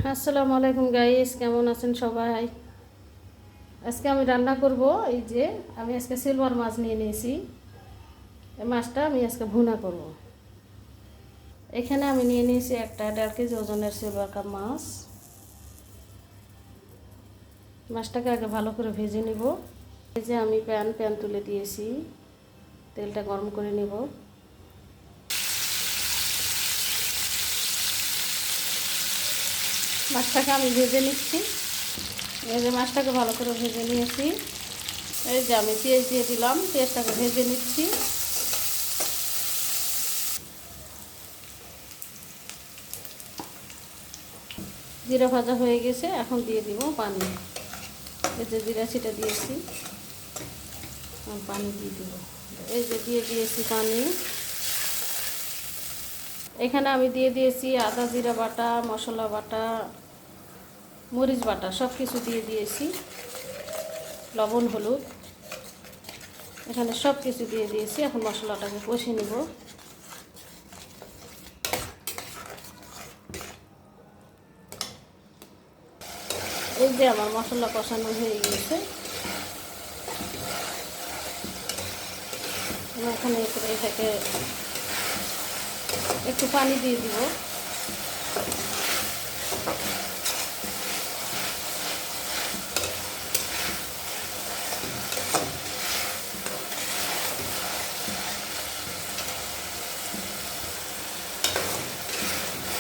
আসসালামু আলাইকুম গাইস, কেমন আছেন সবাই? আজকে আমি রান্না করব। এই যে আমি আজকে সিলভার মাছ নিয়ে নিয়েছি। এই মাছটা আমি আজকে ভুনা করব। এখানে আমি নিয়ে নিয়েছি একটা 1.5 কেজি ওজনের সিলভার কাপ মাছ। মাছটাকে আগে ভালো করে ভেজে নিব। এই যে আমি প্যান তুলে দিয়েছি, তেলটা গরম করে নিব। মাছটাকে আমি ভেজে নিচ্ছি। এই যে মাছটাকে ভালো করে ভেজে নিয়েছি। এই যে আমি পেঁয়াজ দিয়ে দিলাম, পেঁয়াজটাকে ভেজে নিচ্ছি। জিরা ভাজা হয়ে গেছে, এখন দিয়ে দিব পানি। এই যে জিরা ছিটা দিয়েছি, পানি দিয়ে দিব। এই যে দিয়ে দিয়েছি পানি। এখানে আমি দিয়ে দিয়েছি আদা জিরা বাটা, মশলা বাটা, মরিচ বাটা, সব কিছু দিয়ে দিয়েছি। লবণ হলুদ এখানে সব কিছু দিয়ে দিয়েছি। এখন মশলাটাকে কষে নেব। এই যে আমার মশলা কষানো হয়ে গেছে। এখানে এটাকে একটু পানি দিয়ে দিব।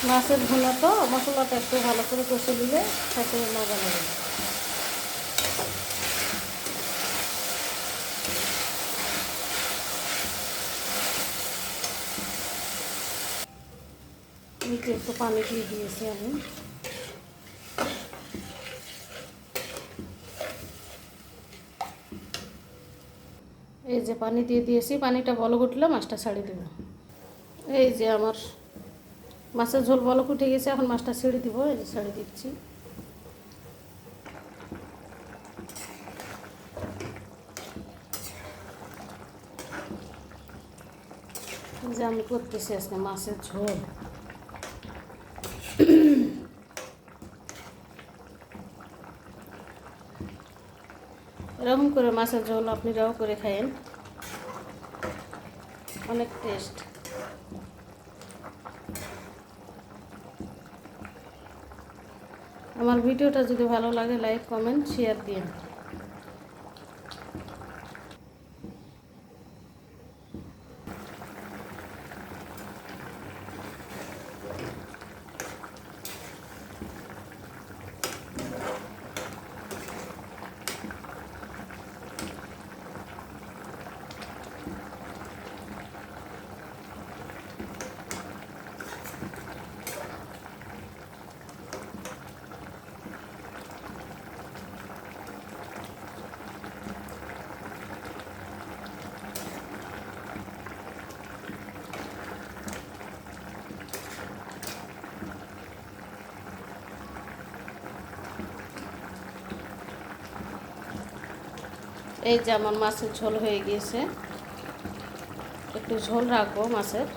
মাছের ভুনা তো মশলাটা একটু ভালো করে কষে দিলে খেতে মজা লাগে। নিচে একটু পানি দিয়ে দিয়েছি আমি। এই যে পানি দিয়ে দিয়েছি, পানিটা বলক উঠলে মাছটা ছাড়িয়ে দেবো। এই যে আমার মাছের ঝোল বলক উঠে গেছে, এখন মাছটা ছেড়ে দিব। এই যে ছেড়ে দিচ্ছি। যে আমি করতেছি আজকে মাছের ঝোল। এরকম করে মাছের ঝোল আপনারাও করে খায়েন, অনেক টেস্ট। আমার ভিডিওটা যদি ভালো লাগে লাইক কমেন্ট শেয়ার দিন। এই যে আমার মাছের ঝোল হয়ে গিয়েছে। একটু ঝোল রাখবো মাছের।